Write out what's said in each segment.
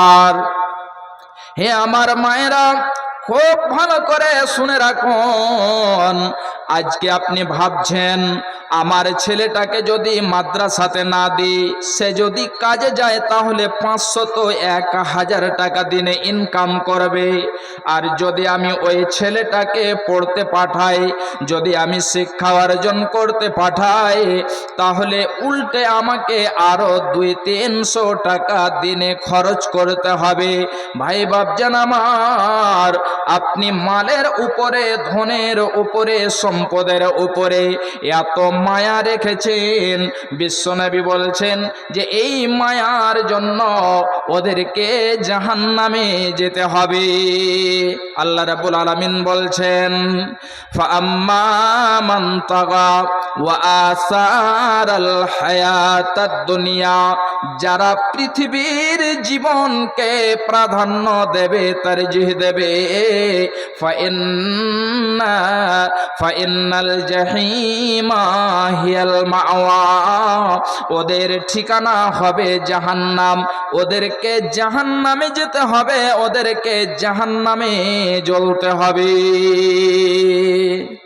আর হে আমার মায়েরা, খুব ভালো করে শুনে রাখুন। আজকে আপনি ভাবছেন আমার ছেলেটাকে যদি মাদ্রাসাতে না দিই, সে যদি কাজে যায় তাহলে 500 তো 1000 টাকা দিনে ইনকাম করবে। আর যদি আমি ওই ছেলেটাকে পড়তে পাঠাই, যদি আমি শিক্ষা অর্জন করতে পাঠাই, তাহলে উল্টে আমাকে আরো 200-300 টাকা দিনে খরচ করতে হবে। ভাই বাপজান আমার, আপনি মালের উপরে, ধনের উপরে, সম্পদের উপরে এত মায়া রেখেছেন, বিশ্বনবী বলছেন যে এই মায়ার জন্য ওদেরকে জাহান্নামে যেতে হবে। আল্লাহ রাব্বুল আলামিন বলছেন, ফাআম্মা মান তাগা ওয়া আসারাল হায়াতাদ দুনিয়া, যারা পৃথিবীর জীবনকে প্রাধান্য দেবে, তারজিহ দেবে, ফাইন্নাল জাহিমা হিয়াল মাওয়া, ওদের ঠিকানা হবে জাহান্নাম। ওদেরকে জাহান্নামে যেতে হবে, ওদেরকে জাহান্নামে জ্বলতে হবে।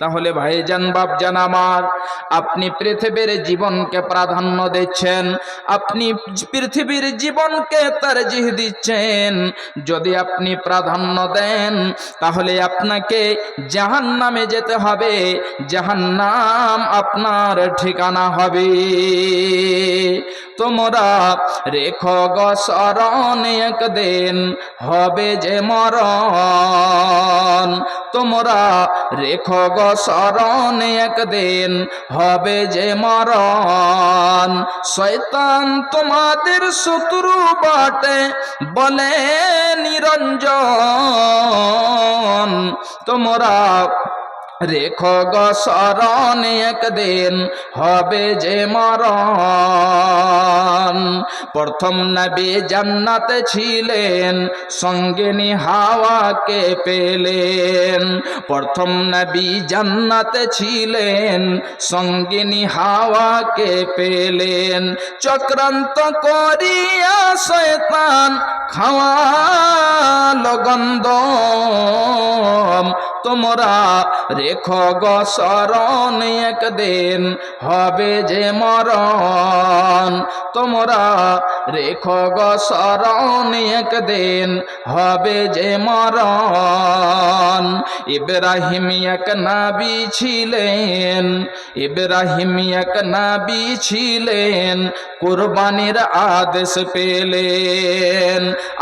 তাহলে ভাইজান বাপজান আমার, আপনি পৃথিবীর জীবনকে প্রাধান্য দিচ্ছেন, আপনি পৃথিবীর জীবনকে তারজিহ দিচ্ছেন। যদি আপনি প্রাধান্য দেন তাহলে আপনাকে জাহান্নামে যেতে হবে, জাহান্নাম আপনার ঠিকানা হবে। তোমরা রেখো গো স্মরণ, একদিন হবে যে মরণ। তোমরা রেখো গো স্মরণ, একদিন হবে যে মরণ। শয়তান তোমাদের শত্রু বটে বলে নিরঞ্জন, তোমরা রেখো গো স্মরণ, একদিন হবে যে মরণ। প্রথম নবী জান্নাতে ছিলেন, সঙ্গিনী হাওয়াকে পেলেন। প্রথম নবী জান্নাতে ছিলেন, সঙ্গিনী হাওয়াকে পেলেন। চক্রান্ত করিয়া শয়তান খাওয়ালো গন্ধম, তোমরা রেখো গো স্মরণ, একদিন হবে যে মরণ। তোমরা রেখো গো স্মরণ, একদিন হবে যে মরণ। ইব্রাহিম এক নবী ছিলেন, ইব্রাহিম এক নবী ছিলেন, কুরবানির আদেশ পেলেন।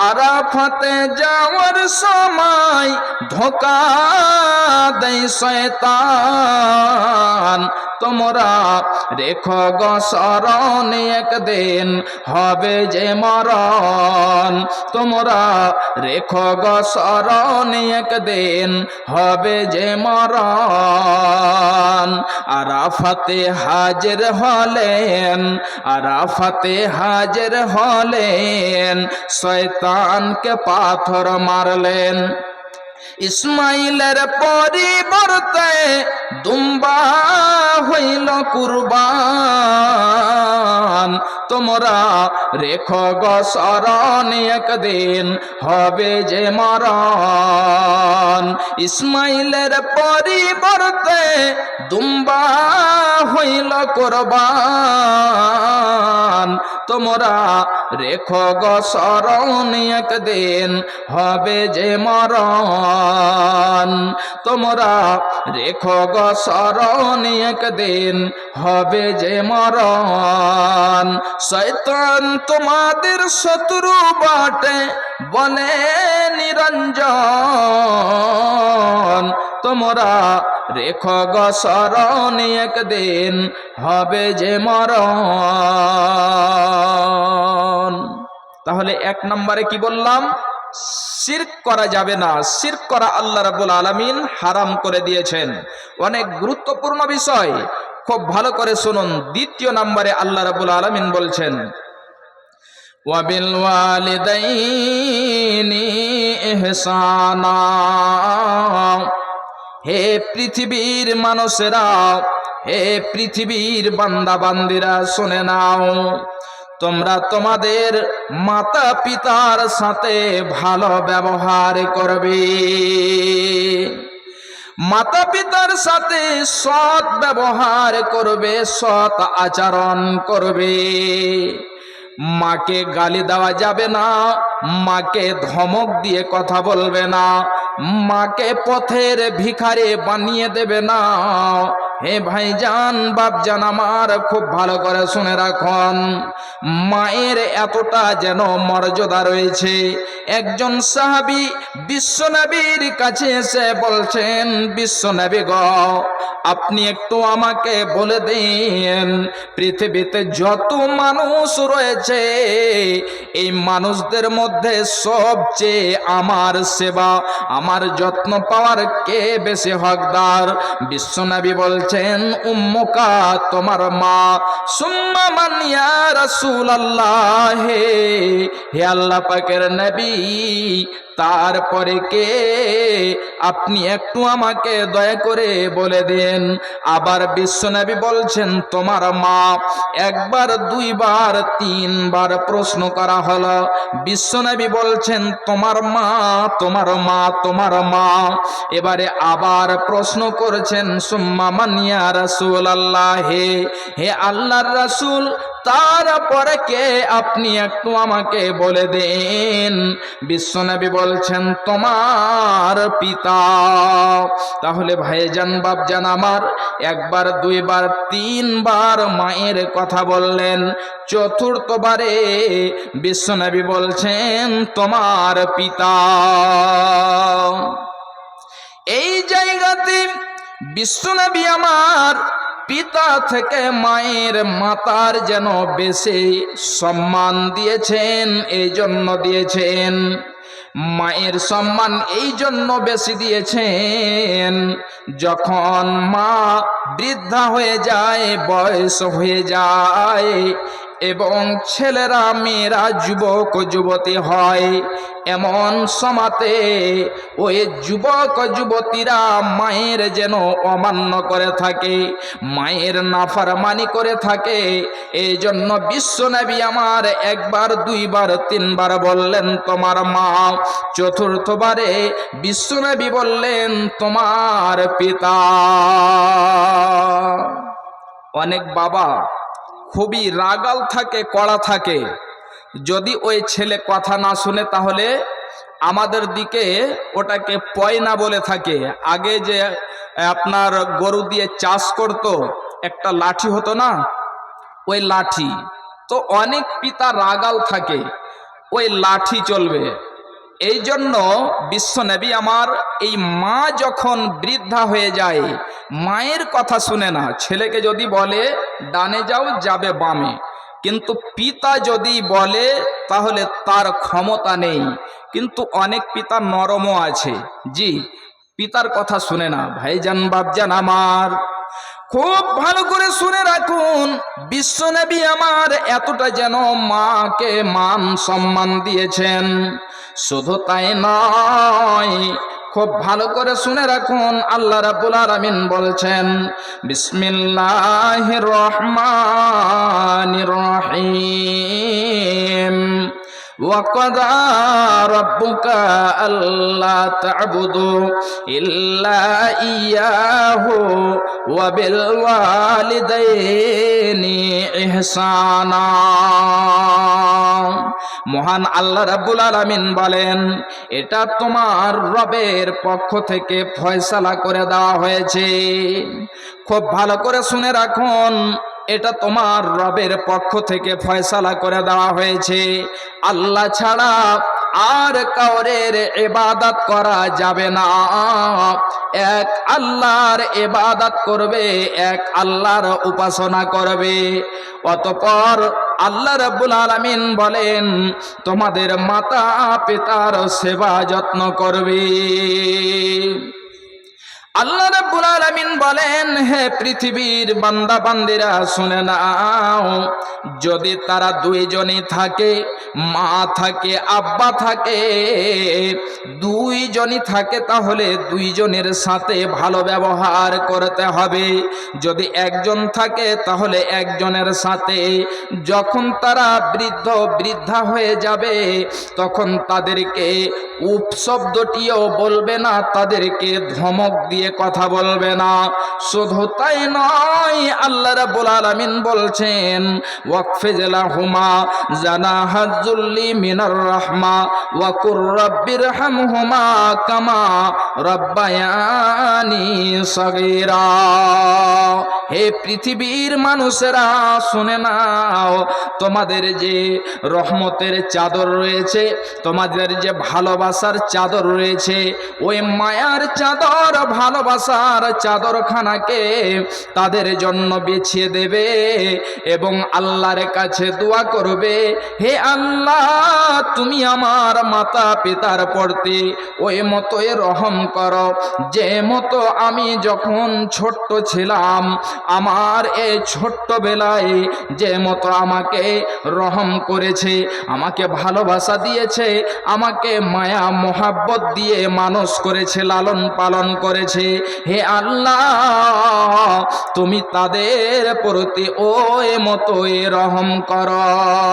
আরাফাতে যাওয়ার সময় ধোঁকা দেয় শয়তান, তোমরা রেখো গো স্মরণ, একদিন হবে যে মরণ। তোমরা রেখো গো স্মরণ, একদিন হবে যে মরণ। আরাফাতে হাজির হলেন, আরাফাতে হাজির হলেন, শয়তানকে পাথর মারলেন। ইসমাইলের পরিবর্তে দুম্বা হইল কুরবান, তোমরা রেখো গো স্মরণ, একদিন হবে যে মরণ। ইসমাইলের পরিবর্তে দুম্বা হইল কুরবান, তোমরা রেখো গো স্মরণ, একদিন হবে যে মরণ। তোমরা রেখো গো স্মরণ, একদিন হবে যে মরণ। শয়তান তোমাদের শত্রু বটে বলে নিরঞ্জন, তোমরা রেখো গো স্মরণ, একদিন হবে যে মরণ। তাহলে 1 নম্বরে কি বললাম? শিরক করা যাবে না। শিরক করা আল্লাহ রাব্বুল আলামিন হারাম করে দিয়েছেন। অনেক গুরুত্বপূর্ণ বিষয়, খুব ভালো করে শুনুন। 2 নম্বরে আল্লাহ রাব্বুল আলামিন বলছেন, ওয়াবিল ওয়ালিদাইনি ইহসানা। হে পৃথিবীর মানুষেরা, হে পৃথিবীর বান্দা বান্দিরা, শুনে নাও, তোমরা তোমাদের মাতা পিতার সাথে ভালো ব্যবহার করবে, মাতা পিতার সাথে সৎ ব্যবহার করবে, সৎ আচরণ করবে। মাকে গালি দেওয়া যাবে না, মাকে ধমক দিয়ে কথা বলবে না, মাকে পথের ভিখারি বানিয়ে দেবে না। হে ভাইজান বাপজান আমার, খুব ভালো করে শুনে রাখুন, মায়ের এতটা যেন মর্যাদা রয়েছে। একজন সাহাবী বিশ্বনবীর কাছে এসে বলছেন, বিশ্বনবী গো, আপনি একটু আমাকে বলে দিন, পৃথিবীতে যত মানুষ রয়েছে এই মানুষদের মধ্যে সবচেয়ে আমার সেবা, আমার যত্ন পাওয়ার কে বেশি হকদার? বিশ্বনবী বলছেন, উম্মুকা, তোমার মা। সুম্মা মান ইয়া রাসূলুল্লাহ, হে আল্লাহ পাকের নবী, তারপরে কে? আপনি একটু আমাকে দয়া করে বলে দেন। আবার বিশ্বনবী বলছেন, তোমার মা। একবার, দুইবার, তিনবার প্রশ্ন করা হলো। বিশ্বনবী বলছেন, তোমার মা, তোমার মা, তোমার মা। এবারে আবার প্রশ্ন করেছেন, সুম্মা মান ইয়া রাসূলুল্লাহ, হে আল্লাহর রাসূল, তারপরে কে? আপনি একটু আমাকে বলে দেন। বিশ্বনবী বলছেন, তোমার পিতা। তাহলে ভাইজান বাপজান আমার, একবার, দুইবার, তিনবার মায়ের কথা বললেন, চতুর্থবারে বিশ্বনবী বলছেন, তোমার পিতা। এই জায়গাতে বিশ্বনবী আমার পিতা থেকে মায়ের, মাতার যেন বেশি সম্মান দিয়েছেন। এই জন্য দিয়েছেন, মায়ের সম্মান এই জন্য বেশি দিয়েছেন, যখন মা বৃদ্ধা হয়ে যায়, বয়স হয়ে যায় এবং ছেলেরা মেয়েরা যুবক যুবতী হয়, এমন সমাতে ওই যুবক যুবতীরা মায়ের যেন অমান্য করে থাকে, মায়ের নাফরমানি করে থাকে। এই জন্য বিশ্বনবী আমার একবার, দুইবার, তিনবার বললেন, তোমার মা। চতুর্থবারে বিশ্বনবী বললেন, তোমার পিতা। অনেক বাবা খুবই রাগাল থাকে, কড়া থাকে। যদি ওই ছেলে কথা না শুনে তাহলে আমাদের দিকে ওটাকে পয়না বলে থাকে। আগে যে আপনার গরু দিয়ে চাষ করত, একটা লাঠি হতো না, ওই লাঠি। তো অনেক পিতা রাগাল থাকে, ওই লাঠি চলবে। এই জন্য বিশ্বনবী আমার, এই মা যখন বৃদ্ধা হয়ে যায়, মায়ের কথা শুনে না। ছেলেকে যদি বলে ডানে যাও, যাবে বামে, কিন্তু পিতা যদি বলে তাহলে তার ক্ষমতা নেই। কিন্তু অনেক পিতা নরমও আছে, জি, পিতার কথা শুনে না। ভাইজান বাপজান আমার, খুব ভালো করে শুনে রাখুন, বিশ্বনবী আমার এতটা যেন মাকে মান সম্মান দিয়েছেন। শুধু তাই নয়, খুব ভালো করে শুনে রাখুন, আল্লাহ রাব্বুল আলামিন বলছেন, বিসমিল্লাহির রহমানির রহিম, وَقَضَى رَبُّكَ أَلَّا تَعْبُدُوا إِلَّا إِيَّاهُ وَبِالْوَالِدَيْنِ إِحْسَانًا। মহান আল্লাহ রাব্বুল আলামিন বলেন, এটা তোমার রবের পক্ষ থেকে ফয়সালা করে দেওয়া হয়েছে। খুব ভালো করে শুনে রাখুন, এটা তোমার রবের পক্ষ থেকে ফয়সালা করে দেওয়া হয়েছে। আল্লাহ ছাড়া আর কাউরের ইবাদত করা যাবে না। এক আল্লাহর ইবাদত করবে, এক আল্লাহর উপাসনা করবে। অতঃপর আল্লাহ রাব্বুল আলামিন বলেন, তোমাদের মাতা পিতার সেবা যত্ন করবে। আল্লাহ রাব্বুল আলামিন বলেন, হে পৃথিবীর বান্দা বান্দিরা শুনে নাও, যদি তারা দুইজনই থাকে, মা থাকে আব্বা থাকে, দুইজনই থাকে, তাহলে দুইজনের সাথে ভালো ব্যবহার করতে হবে। যদি একজন থাকে তাহলে একজনের সাথে। যখন তারা বৃদ্ধ বৃদ্ধা হয়ে যাবে তখন তাদেরকে উপশব্দটিও বলবে না, তাদেরকে ধমক দিয়ে কথা বলবে না। শুধু তাই নয়, আল্লাহ রাব্বুল আলামিন বলছেন, ওয়াকফিজ লাহুমা জানাহাজ যুল্লি মিনার রাহমা ওয়া কুর রাব্বিরহামহুমা কামা রাব্বায়ানি সগীরা। হে পৃথিবীর মানুষেরা শুনে নাও, তোমাদের যে রহমতের চাদর রয়েছে, তোমাদের যে ভালোবাসার চাদর রয়েছে, ওই মায়ার চাদর, ভালোবাসার চাদরখানাকে তাদের জন্য বিছিয়ে দেবে এবং আল্লাহর কাছে দোয়া করবে, হে আল্লাহ, তুমি আমার মাতা পিতার প্রতি ওই মতোই রহম করো, যে মতো আমি যখন ছোট্ট ছিলাম, আমার এই ছোট্টবেলায় যে মতো আমাকে রহম করেছে, আমাকে ভালোবাসা দিয়েছে, আমাকে মায়া মোহাব্বত দিয়ে মানুষ করেছে, লালন পালন করেছে, হে আল্লাহ, তুমি তাদের প্রতি ওই মতোই রহম করো।